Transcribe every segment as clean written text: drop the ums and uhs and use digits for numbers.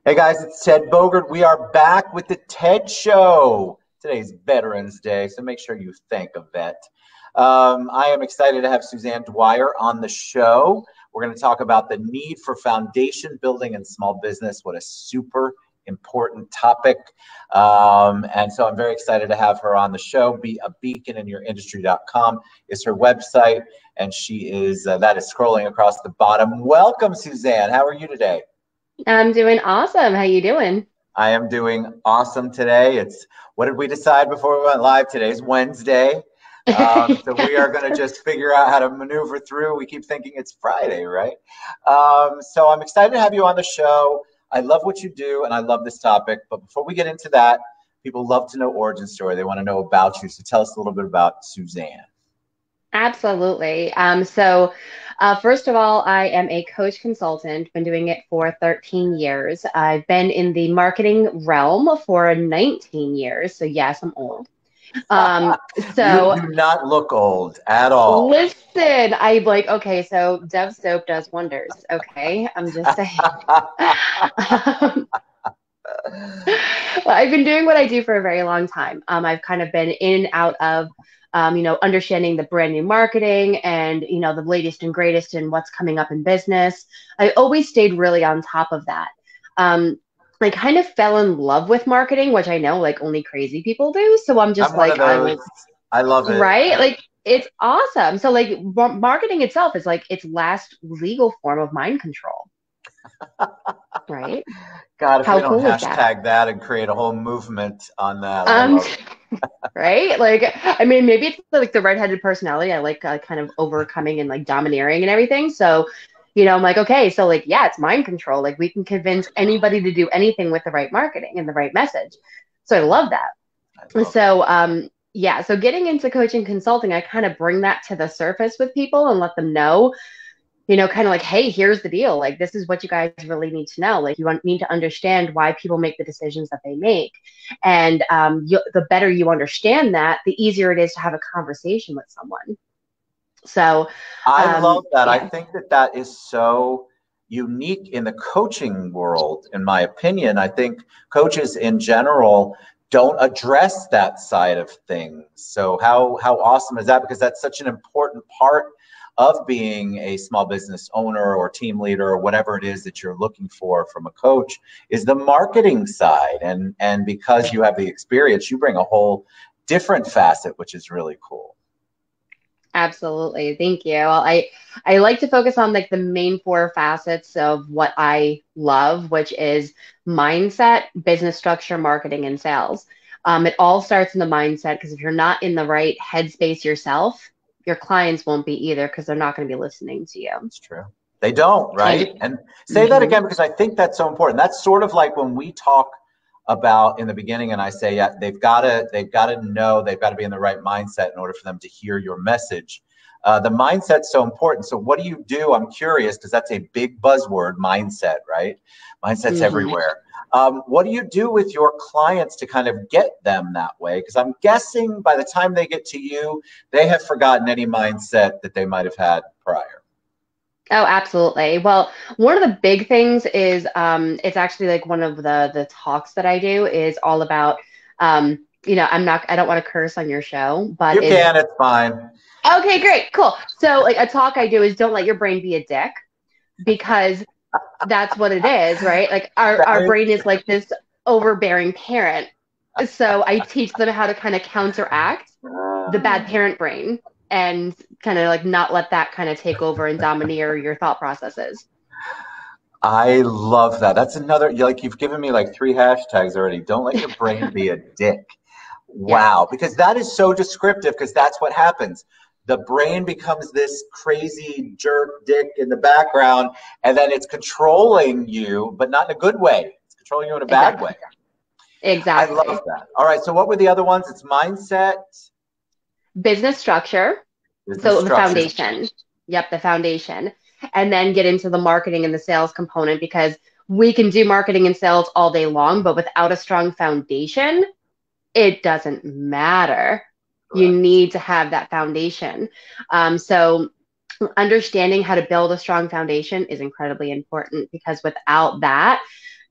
Hey guys, it's Ted Bogert. We are back with the TED Show. Today's Veterans Day, so make sure you thank a vet. I am excited to have Suzanne Dwyer on the show. We're going to talk about the need for foundation building in small business. What a super important topic. And so I'm very excited to have her on the show. Be a beacon in your industry.com is her website, and she is that is scrolling across the bottom. Welcome, Suzanne. How are you today? I'm doing awesome. How you doing? I am doing awesome today. What did we decide before we went live? Today's Wednesday. So we are going to just figure out how to maneuver through. We keep thinking it's Friday, right? So I'm excited to have you on the show. I love what you do and I love this topic. But before we get into that, people love to know origin story. They want to know about you. So tell us a little bit about Suzanne. Absolutely. First of all, I am a coach consultant, been doing it for 13 years. I've been in the marketing realm for 19 years. So, yes, I'm old. Um, You so, do not look old at all. Listen, okay, so Dove soap does wonders. Okay. I'm just saying. Well, I've been doing what I do for a very long time. I've kind of been in and out of, understanding the brand new marketing and, the latest and greatest in what's coming up in business. I always stayed really on top of that. I kind of fell in love with marketing, which I know like only crazy people do. So I'm just I'm one like, of those. I love it. right? Like, it's awesome. So, like, marketing itself is like its last legal form of mind control, right? God, if we How don't cool is that? hashtag that and create a whole movement on that, I Um, love it. right? Like, I mean, maybe it's like the redheaded personality. I like kind of overcoming and like domineering and everything. So, I'm like, okay, so like, yeah, it's mind control. Like, we can convince anybody to do anything with the right marketing and the right message. So I love that. I love it. Yeah, so getting into coaching consulting, I kind of bring that to the surface with people and let them know, kind of like, hey, here's the deal. Like, this is what you guys really need to know. Like, need to understand why people make the decisions that they make. And the better you understand that, the easier it is to have a conversation with someone. So, I love that. I yeah. think that that is so unique in the coaching world, in my opinion. I think coaches in general don't address that side of things. So how awesome is that? Because that's such an important part of being a small business owner or team leader or whatever it is that you're looking for from a coach is the marketing side. And because you have the experience, you bring a whole different facet, which is really cool. Absolutely. Thank you. Well, I like to focus on like the main four facets of what I love, which is mindset, business structure, marketing, and sales. It all starts in the mindset because if you're not in the right headspace yourself, your clients won't be either because they're not going to be listening to you. It's true. They don't, And right? And say that mhm. again because I think that's so important. That's sort of like when we talk about in the beginning and I say, yeah, they've got to know, they've got to be in the right mindset in order for them to hear your message. The mindset's so important. So what do you do? I'm curious because that's a big buzzword, mindset, right? Mindset's Mhm. everywhere. What do you do with your clients to kind of get them that way? Because I'm guessing by the time they get to you, they have forgotten any mindset that they might have had prior. Oh, absolutely. Well, one of the big things is it's actually like one of the talks that I do is all about I don't want to curse on your show, but You is can, it's fine. okay, great, cool. So like a talk I do is don't let your brain be a dick because that's what it is, right? Like our That brain is like this overbearing parent. So I teach them how to kind of counteract the bad parent brain and kind of like not let that kind of take over and domineer your thought processes. I love that. That's another, like, you've given me like three hashtags already. Don't let your brain be a dick. Yes, Wow. Because that is so descriptive, because that's what happens. The brain becomes this crazy jerk dick in the background, and then it's controlling you, but not in a good way. It's controlling you in a bad exactly. way. I love Exactly. that. All right. So, what were the other ones? It's mindset, Business structure. business So the structure. foundation. Yep, the foundation. And then get into the marketing and the sales component because we can do marketing and sales all day long, but without a strong foundation, it doesn't matter. You Correct. need to have that foundation. So understanding how to build a strong foundation is incredibly important because without that,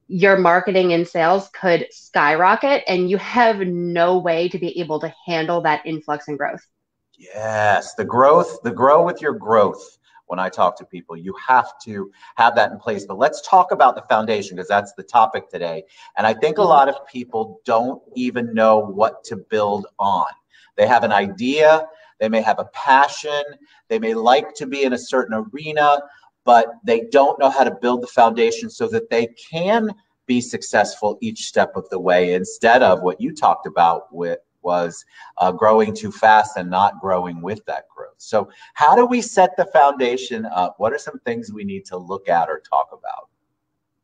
your marketing and sales could skyrocket and you have no way to be able to handle that influx and growth. Yes, the grow with your growth. When I talk to people, you have to have that in place. But let's talk about the foundation, because that's the topic today. And I think a lot of people don't even know what to build on. They have an idea, they may have a passion, they may like to be in a certain arena, but they don't know how to build the foundation so that they can be successful each step of the way, instead of what you talked about was growing too fast and not growing with that growth. So how do we set the foundation up? What are some things we need to look at or talk about?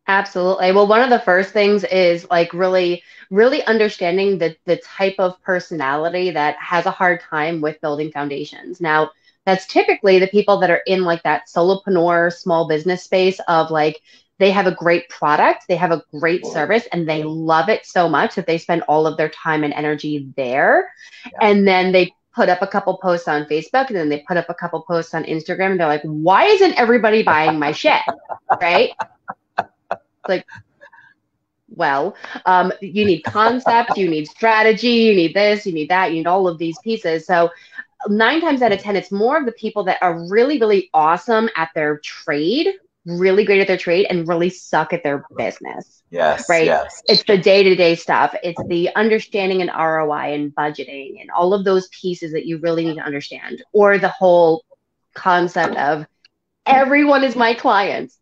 Absolutely. Well, one of the first things is like really, really understanding the type of personality that has a hard time with building foundations. Now, that's typically the people that are in like that solopreneur small business space of like, they have a great product, they have a great service, and they love it so much that they spend all of their time and energy there. Yeah. And then they put up a couple posts on Facebook, and then they put up a couple posts on Instagram, and they're like, why isn't everybody buying my shit? Right? Like, well, you need concept, you need strategy, you need this, you need that, you need all of these pieces. So 9 times out of 10, it's more of the people that are really, really awesome at their trade, really great at their trade, and really suck at their business. Yes. Right. Yes. It's the day-to-day stuff. It's the understanding and ROI and budgeting and all of those pieces that you really need to understand, or the whole concept of everyone is my client.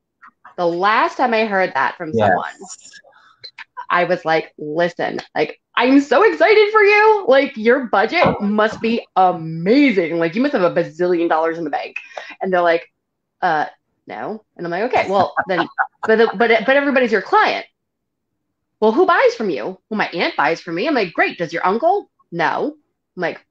The last time I heard that from someone, I was like, listen, like, I'm so excited for you. Like, your budget must be amazing. Like, you must have a bazillion dollars in the bank. And they're like, no. And I'm like, okay, well, then, but everybody's your client. Well, who buys from you? Well, my aunt buys from me. I'm like, great. Does your uncle? No. I'm like,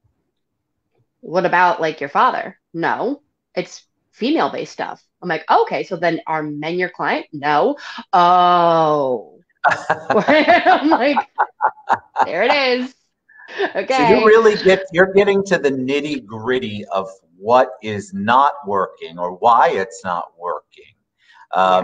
what about like your father? No. It's female-based stuff. I'm like, okay, so then are men your client? No. Oh. I'm like, there it is. Okay. So you're getting to the nitty gritty of what is not working or why it's not working.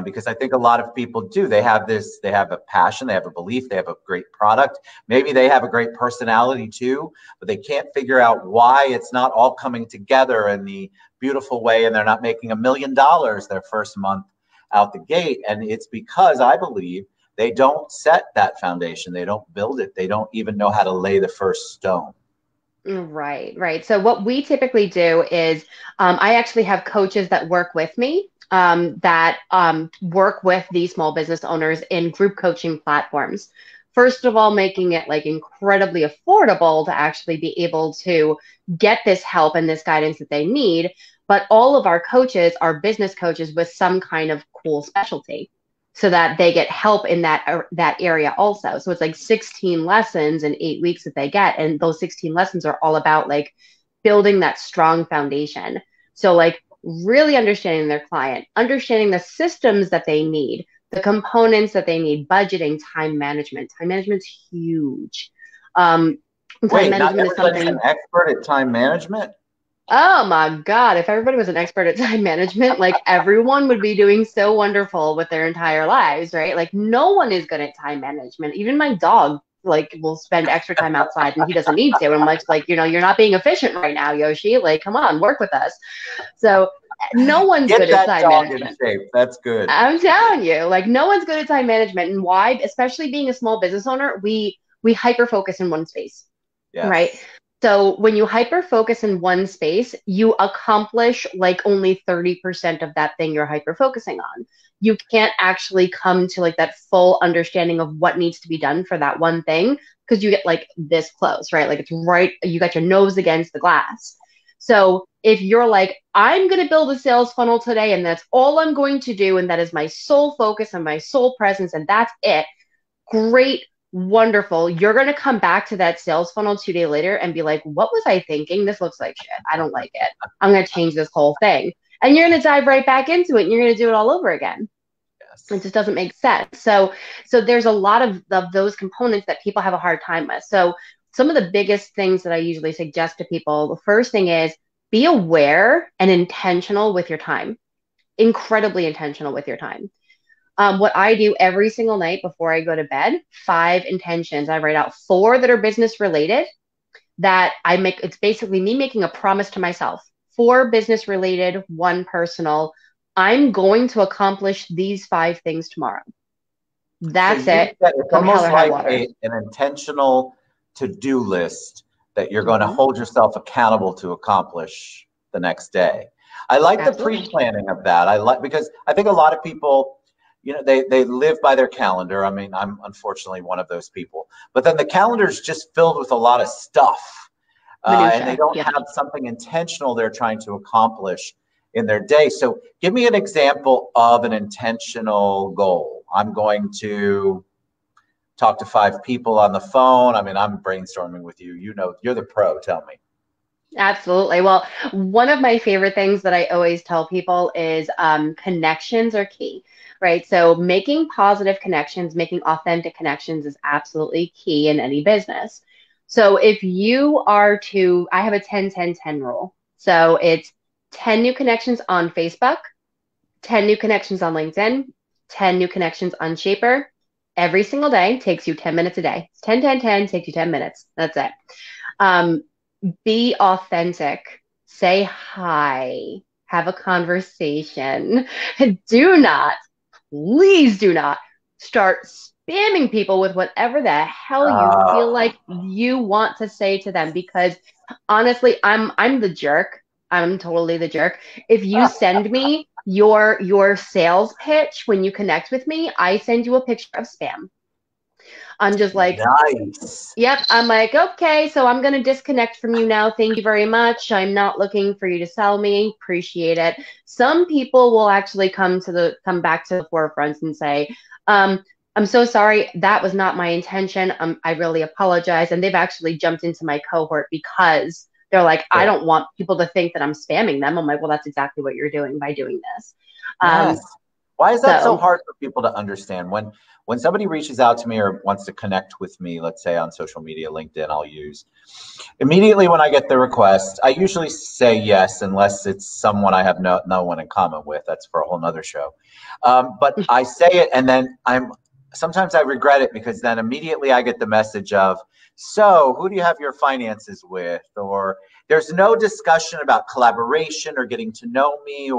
Because I think a lot of people do. They have a passion, they have a belief, they have a great product. Maybe they have a great personality too, but they can't figure out why it's not all coming together in the beautiful way, and they're not making $1 million their first month out the gate. And it's because I believe they don't set that foundation. They don't build it. They don't even know how to lay the first stone. Right. So what we typically do is I actually have coaches that work with me that work with these small business owners in group coaching platforms. First of all, making it like incredibly affordable to actually be able to get this help and this guidance that they need. But all of our coaches are business coaches with some kind of cool specialty, so that they get help in that area also. So it's like 16 lessons in 8 weeks that they get. And those 16 lessons are all about like building that strong foundation. So like really understanding their client, understanding the systems that they need, the components that they need, budgeting, time management. Time management's huge. Time management is something. An expert at time management? Oh my God, if everybody was an expert at time management, like everyone would be doing so wonderful with their entire lives, right? Like no one is good at time management. Even my dog like will spend extra time outside and he doesn't need to. And I'm like, you know, you're not being efficient right now, Yoshi. Like, come on, work with us. So no one's good at time management. That's good. I'm telling you, like no one's good at time management. And why? Especially being a small business owner, we hyper focus in one space, right? So when you hyper focus in one space, you accomplish like only 30% of that thing you're hyper focusing on. You can't actually come to like that full understanding of what needs to be done for that one thing, because you get like this close, right? Like it's right, you got your nose against the glass. So if you're like, I'm going to build a sales funnel today and that's all I'm going to do, and that is my sole focus and my sole presence, and that's it, great. Wonderful. You're going to come back to that sales funnel 2 days later and be like, what was I thinking? This looks like shit. I don't like it. I'm going to change this whole thing. And you're going to dive right back into it and you're going to do it all over again. It just doesn't make sense. So there's a lot of those components that people have a hard time with. So some of the biggest things that I usually suggest to people, the first thing is be aware and intentional with your time. Incredibly intentional with your time. What I do every single night before I go to bed, 5 intentions. I write out 4 that are business related that I make. It's basically me making a promise to myself. 4 business related, 1 personal. I'm going to accomplish these 5 things tomorrow. That's it. It's Come hell almost or high like water. an intentional to-do list that you're going to hold yourself accountable to accomplish the next day. I like Absolutely. the pre-planning of that. Because I think a lot of people, they live by their calendar. I mean, I'm unfortunately one of those people. But then the calendar is just filled with a lot of stuff. And they don't have something intentional they're trying to accomplish in their day. So give me an example of an intentional goal. I'm going to talk to 5 people on the phone. I mean, I'm brainstorming with you. You're the pro. Tell me. Absolutely. Well, one of my favorite things that I always tell people is connections are key, right? So making positive connections, making authentic connections is absolutely key in any business. So if you are to, I have a 10-10-10 rule. So it's 10 new connections on Facebook, 10 new connections on LinkedIn, 10 new connections on Shaper. Every single day takes you 10 minutes a day. 10-10-10 takes you 10 minutes. That's it. Be authentic. Say hi. Have a conversation. Do not, please do not start spamming people with whatever the hell you feel like you want to say to them, because honestly, I'm the jerk. I'm totally the jerk. If you send me your sales pitch when you connect with me, I send you a picture of spam. I'm just like, nice. Yep. I'm like, okay, so I'm going to disconnect from you now. Thank you very much. I'm not looking for you to sell me. Appreciate it. Some people will actually come back to the forefront and say, I'm so sorry. That was not my intention. I really apologize. And they've actually jumped into my cohort because they're like, I don't want people to think that I'm spamming them. I'm like, well, that's exactly what you're doing by doing this. Yes. Why is that so hard for people to understand? When somebody reaches out to me or wants to connect with me, let's say on social media, LinkedIn, I'll use. Immediately when I get the request, I usually say yes, unless it's someone I have no one in common with. That's for a whole nother show. But I say it, and then sometimes I regret it, because then immediately I get the message of, so who do you have your finances with? Or there's no discussion about collaboration or getting to know me,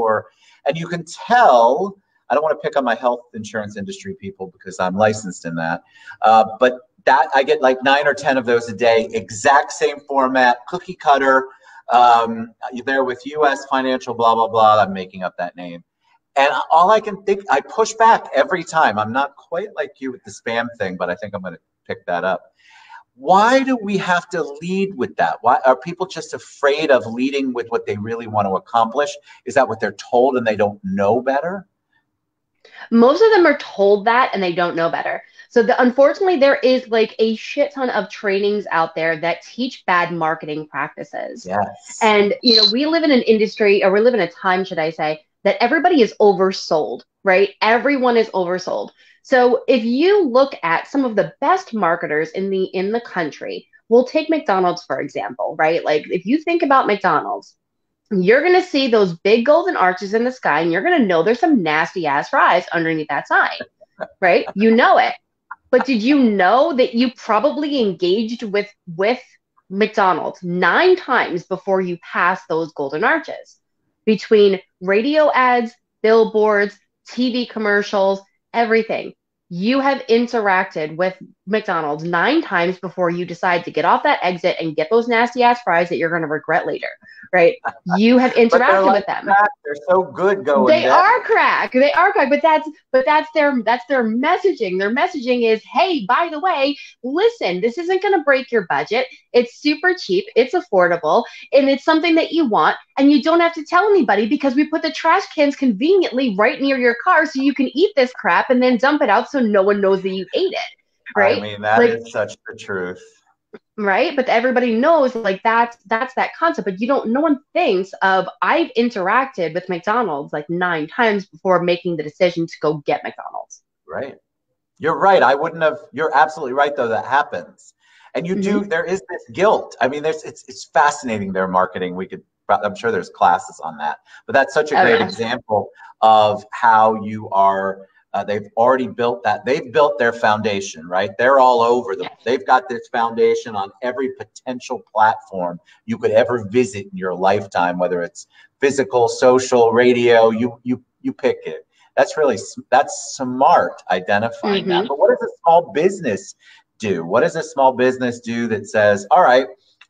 and you can tell. I don't want to pick on my health insurance industry people because I'm licensed in that. But that I get like 9 or 10 of those a day, exact same format, cookie cutter. You're there with US Financial, blah, blah, blah. I'm making up that name. And all I can think, I push back every time. I'm not quite like you with the spam thing, but I think I'm going to pick that up. Why do we have to lead with that? Why are people just afraid of leading with what they really want to accomplish? Is that what they're told and they don't know better? Most of them are told that and they don't know better. So unfortunately, there is like a shit ton of trainings out there that teach bad marketing practices. Yes. And, we live in an industry, or we live in a time, should I say, that everybody is oversold, right? Everyone is oversold. So if you look at some of the best marketers in the country, we'll take McDonald's, for example, right? Like if you think about McDonald's, you're going to see those big golden arches in the sky, and you're going to know there's some nasty ass fries underneath that sign, right? You know it. But did you know that you probably engaged with McDonald's 9 times before you passed those golden arches? Between radio ads, billboards, TV commercials, everything. You have interacted with McDonald's 9 times before you decide to get off that exit and get those nasty ass fries that you're going to regret later, right? You have interacted with them. They're so good going. They are crack. They are crack. But that's their messaging. Their messaging is, hey, by the way, listen, this isn't going to break your budget. It's super cheap. It's affordable, and it's something that you want, and you don't have to tell anybody because we put the trash cans conveniently right near your car so you can eat this crap and then dump it out so no one knows that you ate it. Right? I mean, that is such the truth. Right? But everybody knows like that's that concept, but no one thinks of, I've interacted with McDonald's like 9 times before making the decision to go get McDonald's. Right. You're right. I wouldn't have, you're absolutely right though, that happens. And you do, there is this guilt. I mean, it's fascinating, their marketing. I'm sure there's classes on that, but that's such a great example of how you are They've already built that. They've built their foundation, right? They're all over them. They've got this foundation on every potential platform you could ever visit in your lifetime, whether it's physical, social, radio, you pick it. That's smart identifying that. But what does a small business do? What does a small business do that says, all right,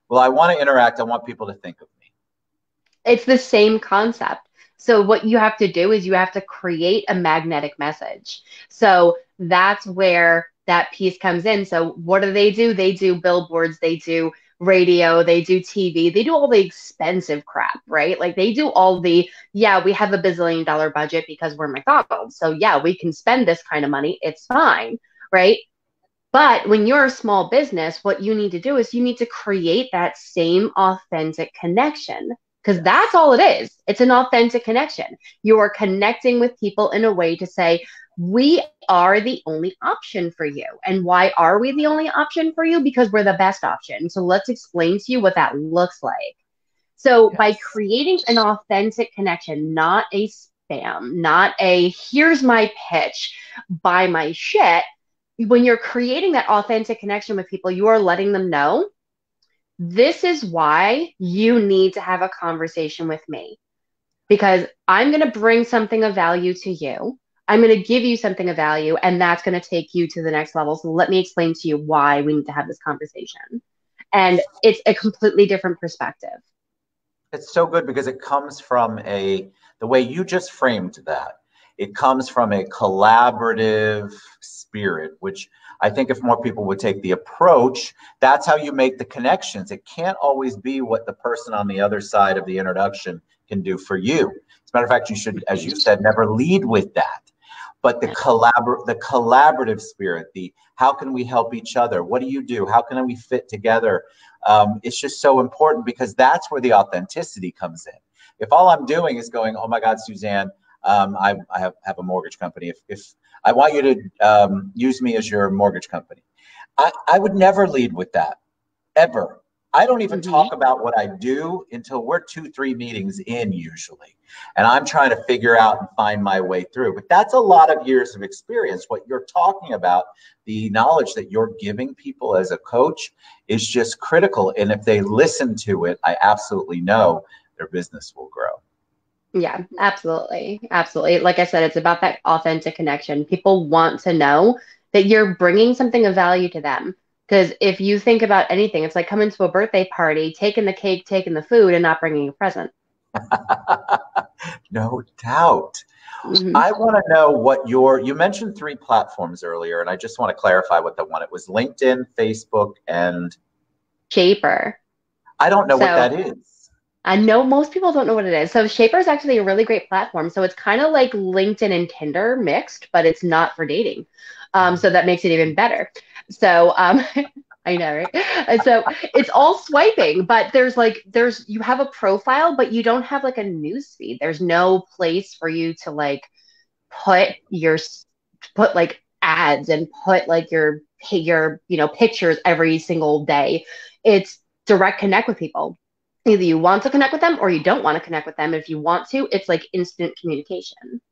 well, I want to interact. I want people to think of me. It's the same concept. So what you have to do is you have to create a magnetic message. So that's where that piece comes in. So what do? They do billboards, they do radio, they do TV, they do all the expensive crap, right? Like they do all the, yeah, we have a bazillion-dollar budget because we're McDonald's. So yeah, we can spend this kind of money. It's fine, right? But when you're a small business, what you need to do is you need to create that same authentic connection, because that's all it is. It's an authentic connection. You are connecting with people in a way to say, we are the only option for you. And why are we the only option for you? Because we're the best option. So let's explain to you what that looks like. So by creating an authentic connection, not a spam, not a here's my pitch, buy my shit. When you're creating that authentic connection with people, you are letting them know, this is why you need to have a conversation with me, because I'm going to bring something of value to you. I'm going to give you something of value, and that's going to take you to the next level. So let me explain to you why we need to have this conversation. And it's a completely different perspective. It's so good because it comes from the way you just framed that. It comes from a collaborative spirit, which I think if more people would take the approach, that's how you make the connections. It can't always be what the person on the other side of the introduction can do for you. As a matter of fact, you should, as you said, never lead with that. But the collaborative spirit, the how can we help each other? What do you do? How can we fit together? It's just so important, because that's where the authenticity comes in. If all I'm doing is going, oh my God, Suzanne, I have a mortgage company. If I want you to use me as your mortgage company, I would never lead with that, ever. I don't even talk about what I do until we're 2-3 meetings in usually. And I'm trying to figure out and find my way through. But that's a lot of years of experience. What you're talking about, the knowledge that you're giving people as a coach, is just critical. And if they listen to it, I absolutely know their business will grow. Yeah, absolutely. Absolutely. Like I said, it's about that authentic connection. People want to know that you're bringing something of value to them. Because if you think about anything, it's like coming to a birthday party, taking the cake, taking the food, and not bringing a present. No doubt. I want to know what you mentioned 3 platforms earlier, and I just want to clarify what the one. It was LinkedIn, Facebook, and Shaper. I don't know what that is. I know most people don't know what it is. So Shaper is actually a really great platform. So it's kind of like LinkedIn and Tinder mixed, but it's not for dating. So that makes it even better. So I know, right? And so it's all swiping, but you have a profile, but you don't have like a news feed. There's no place for you to like put like ads and put like your pictures every single day. It's direct connect with people. Either you want to connect with them or you don't want to connect with them. If you want to, it's like instant communication.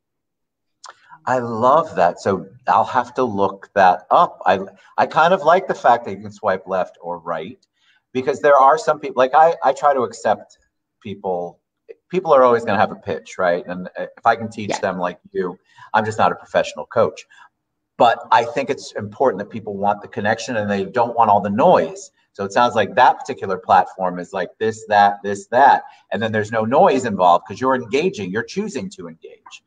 I love that. So I'll have to look that up. I kind of like the fact that you can swipe left or right, because there are some people, like I try to accept people. People are always going to have a pitch, right? And if I can teach them like you, I'm just not a professional coach. But I think it's important that people want the connection and they don't want all the noise. So it sounds like that particular platform is like this, that, and then there's no noise involved because you're engaging, you're choosing to engage.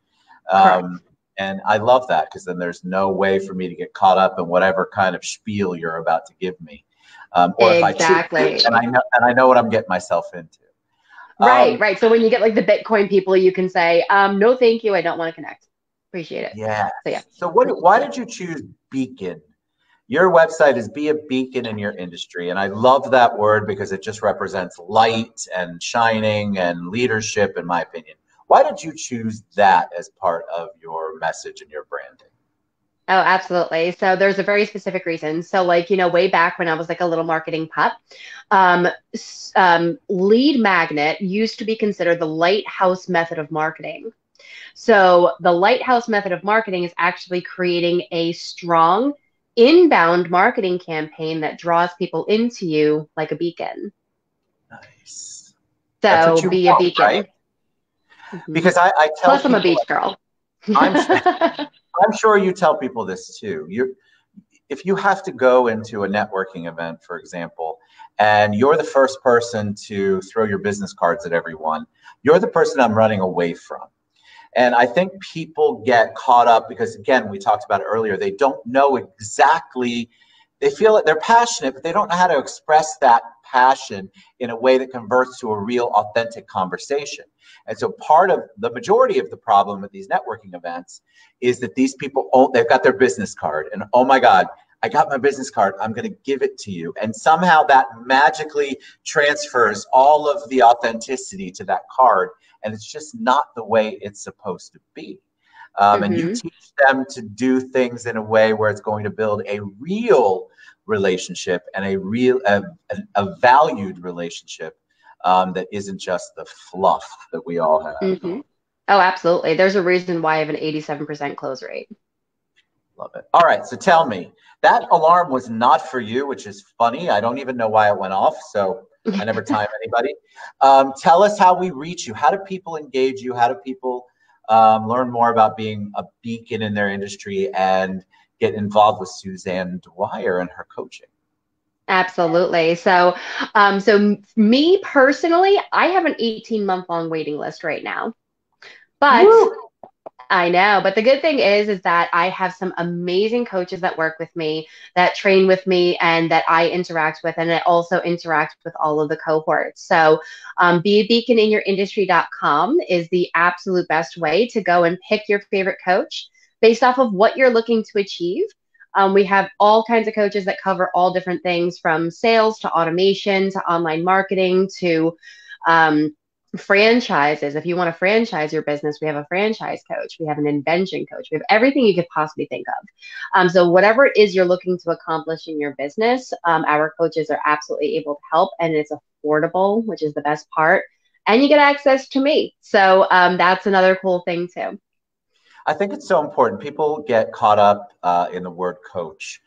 And I love that, because then there's no way for me to get caught up in whatever kind of spiel you're about to give me. Or if I choose, and I know what I'm getting myself into. Right. So when you get like the Bitcoin people, you can say, no, thank you. I don't want to connect. Appreciate it. Yeah. So why did you choose Beacon? Your website is Be a Beacon in Your Industry. And I love that word because it just represents light and shining and leadership, in my opinion. Why did you choose that as part of your message and your branding? Oh, absolutely. So there's a very specific reason. So like, way back when I was like a little marketing pup, lead magnet used to be considered the Lighthouse method of marketing. So the Lighthouse method of marketing is actually creating a strong inbound marketing campaign that draws people into you like a beacon. Nice. That's what So you be a want, right? beacon. Mhm. Because I tell Plus, I'm a people, beach girl. I'm sure, I'm sure you tell people this too. If you have to go into a networking event, for example, and you're the first person to throw your business cards at everyone, you're the person I'm running away from. And I think people get caught up because, again, we talked about it earlier, they don't know exactly, they feel that they're passionate, but they don't know how to express that passion in a way that converts to a real authentic conversation. And so part of the majority of the problem at these networking events is that these people, they've got their business card and, oh my God, I got my business card, I'm going to give it to you. And somehow that magically transfers all of the authenticity to that card. And it's just not the way it's supposed to be. And you teach them to do things in a way where it's going to build a real relationship and a valued relationship that isn't just the fluff that we all have. Oh, absolutely. There's a reason why I have an 87% close rate. Love it. All right, so tell me, that alarm was not for you, which is funny. I don't even know why it went off, so I never time anybody. Tell us how we reach you. How do people engage you? How do people learn more about being a beacon in their industry and get involved with Suzanne Dwyer and her coaching? Absolutely. So me personally, I have an 18-month-long waiting list right now. But Woo! I know, but the good thing is that I have some amazing coaches that work with me, that train with me, and that I interact with, and I also interact with all of the cohorts. So, beabeaconinyourindustry.com is the absolute best way to go and pick your favorite coach based off of what you're looking to achieve. We have all kinds of coaches that cover all different things from sales to automation to online marketing to franchises. If you want to franchise your business, we have a franchise coach. We have an invention coach. We have everything you could possibly think of. So whatever it is you're looking to accomplish in your business, our coaches are absolutely able to help, and it's affordable, which is the best part. And you get access to me. So that's another cool thing too. I think it's so important. People get caught up in the word coach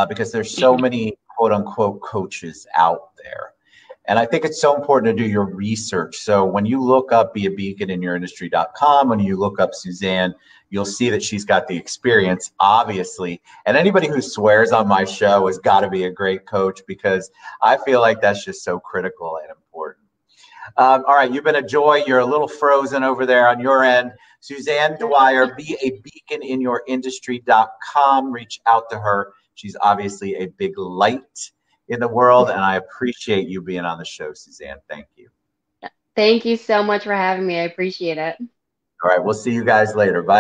because there's so many quote unquote coaches out there. And I think it's so important to do your research. So when you look up beabeaconinyourindustry.com, when you look up Suzanne, you'll see that she's got the experience, obviously. And anybody who swears on my show has got to be a great coach because I feel like that's just so critical and important. All right, you've been a joy. You're a little frozen over there on your end. Suzanne Dwyer, beabeaconinyourindustry.com. Reach out to her. She's obviously a big light in the world, and I appreciate you being on the show, Suzanne. Thank you. Thank you so much for having me. I appreciate it. All right, we'll see you guys later. Bye.